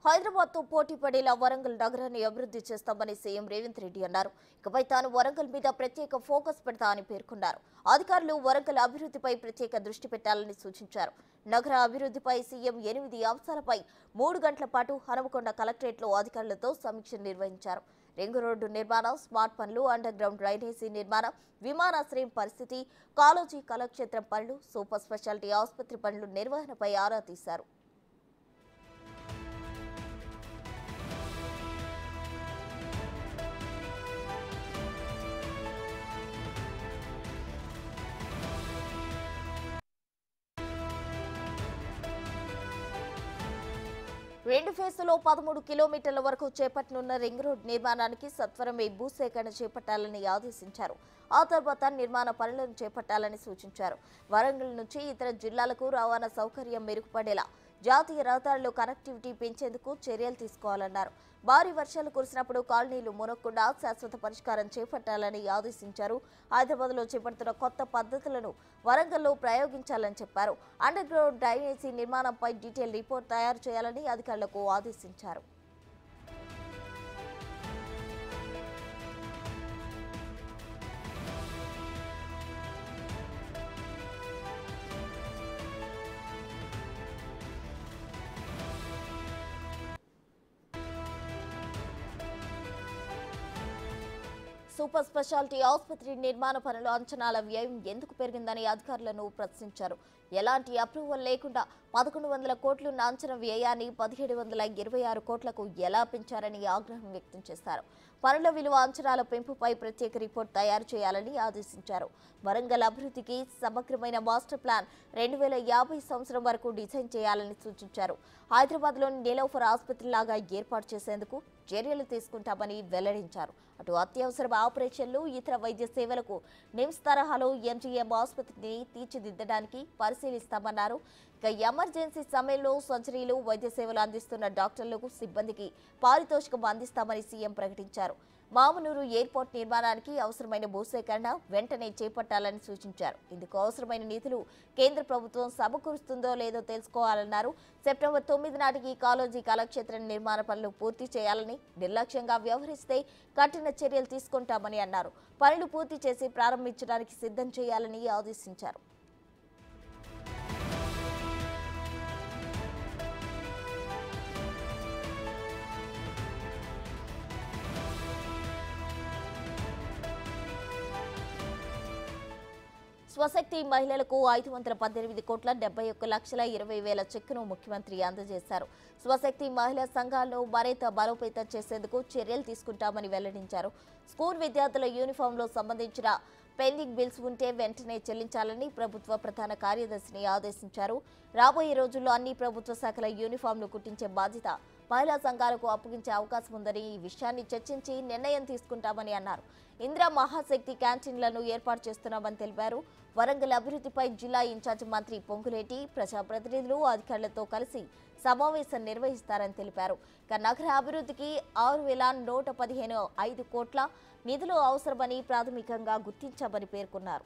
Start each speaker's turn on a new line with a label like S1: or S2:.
S1: హైదరాబాద్ తో పోటీ పడేలా వరంగల్ నగరాన్ని అభివృద్ధి చేస్తామని సీఎం రేవంత్ రెడ్డి అన్నారు. ఇకపై తాను వరంగల్ మీద ప్రత్యేక ఫోకస్ పెడతా అని పేర్కొన్నారు. అధికారులు వరంగల్ అభివృద్ధిపై ప్రత్యేక దృష్టి పెట్టాలని సూచించారు. నగర అభివృద్ధిపై సీఎం 8 అంశాలపై 3 గంటల పాటు హనుమకొండ కలెక్టరేట్లో అధికారులతో సమీక్ష నిర్వహించారు. రింగు రోడ్డు నిర్మాణం, స్మార్ట్ పనులు, అండర్ గ్రౌండ్ డ్రైనేజీ నిర్మాణం, విమానాశ్రయం పరిస్థితి, కాళోజీ కళాక్షేత్రం పనులు, సూపర్ స్పెషాలిటీ ఆసుపత్రి పనులు నిర్వహణపై ఆరా తీశారు. రెండు ఫేజ్లలో 13 కిలోమీటర్ల వరకు చేపట్టనున్న రింగ్ రోడ్ నిర్మాణానికి సత్వరమే భూసేకరణ చేపట్టాలని ఆదేశించారు. ఆ తర్వాత నిర్మాణ పనులను చేపట్టాలని సూచించారు. వరంగల్ నుంచి ఇతర జిల్లాలకు రవాణా సౌకర్యం మెరుగుపడేలా జాతీయ రహదారుల్లో కనెక్టివిటీ పెంచేందుకు చర్యలు తీసుకోవాలన్నారు. భారీ వర్షాలు కురిసినప్పుడు కాలనీలు మునగకుండా శాశ్వత పరిష్కారం చేపట్టాలని ఆదేశించారు. హైదరాబాద్లో చేపడుతున్న కొత్త పద్ధతులను వరంగల్లో ప్రయోగించాలని చెప్పారు. అండర్ గ్రౌండ్ డ్రైనేజీ నిర్మాణంపై డీటెయిల్ రిపోర్ట్ తయారు చేయాలని అధికారులకు ఆదేశించారు. సూపర్ స్పెషాలిటీ ఆసుపత్రి నిర్మాణ పనుల అంచనాల వ్యయం ఎందుకు పెరిగిందని అధికారులను ప్రశ్నించారు. ఎలాంటి అప్రూవల్ లేకుండా 1100 కోట్లున్న అంచనా వ్యయాన్ని 1726 కోట్లకు ఎలా పెంచారని ఆగ్రహం వ్యక్తం చేశారు. పనుల విలువ అంచనాల పెంపుపై ప్రత్యేక రిపోర్ట్ తయారు చేయాలని ఆదేశించారు. వరంగల్ అభివృద్ధికి సమగ్రమైన మాస్టర్ ప్లాన్ 2050 సంవత్సరం వరకు డిజైన్ చేయాలని సూచించారు. హైదరాబాద్లోని నీలోఫర్ ఆసుపత్రిలాగా ఏర్పాటు చేసేందుకు చర్యలు తీసుకుంటామని వెల్లడించారు. అటు అత్యవసర ఆపరేషన్లు, ఇతర వైద్య సేవలకు నిమ్స్ తరహాలో ఎంజీఎం ఆసుపత్రిని తీర్చిదిద్దడానికి పరిశీలిస్తామన్నారు. ఇక ఎమర్జెన్సీ సమయంలో సర్జరీలు, వైద్య సేవలు అందిస్తున్న డాక్టర్లకు, సిబ్బందికి పారితోషికం అందిస్తామని సీఎం ప్రకటించారు. మామునూరు ఎయిర్పోర్ట్ నిర్మాణానికి అవసరమైన భూసేకరణ వెంటనే చేపట్టాలని సూచించారు. ఇందుకు అవసరమైన నిధులు కేంద్ర ప్రభుత్వం సమకూరుస్తుందో లేదో తెలుసుకోవాలన్నారు. సెప్టెంబర్ 9 నాటికి కాళోజీ కళాక్షేత్రం నిర్మాణ పనులు పూర్తి చేయాలని, నిర్లక్ష్యంగా వ్యవహరిస్తే కఠిన చర్యలు తీసుకుంటామని అన్నారు. పనులు పూర్తి చేసి ప్రారంభించడానికి సిద్ధం చేయాలని ఆదేశించారు. స్వశక్తి మహిళలకు 518 కోట్ల 71,20,000 చెక్కును ముఖ్యమంత్రి అందజేశారు. స్వశక్తి మహిళా సంఘాలను మరింత బలోపేతం చేసేందుకు చర్యలు తీసుకుంటామని వెల్లడించారు. స్కూల్ విద్యార్థుల యూనిఫామ్లో సంబంధించిన పెండింగ్ బిల్స్ ఉంటే వెంటనే చెల్లించాలని ప్రభుత్వ ప్రధాన కార్యదర్శిని ఆదేశించారు. రాబోయే రోజుల్లో అన్ని ప్రభుత్వ శాఖల యూనిఫామ్లు కుట్టించే బాధ్యత మహిళా సంఘాలకు అప్పగించే అవకాశం ఉందని, ఈ విషయాన్ని చర్చించి నిర్ణయం తీసుకుంటామని అన్నారు. ఇందిరా మహాశక్తి క్యాంటీన్లను ఏర్పాటు చేస్తున్నామని తెలిపారు. వరంగల్ అభివృద్ధిపై జిల్లా ఇన్ఛార్జ్ మంత్రి పొంగులేటి, ప్రజాప్రతినిధులు, అధికారులతో కలిసి సమావేశం నిర్వహిస్తారని తెలిపారు. ఇక నగర అభివృద్ధికి 6,115 కోట్ల నిధులు అవసరమని ప్రాథమికంగా గుర్తించామని పేర్కొన్నారు.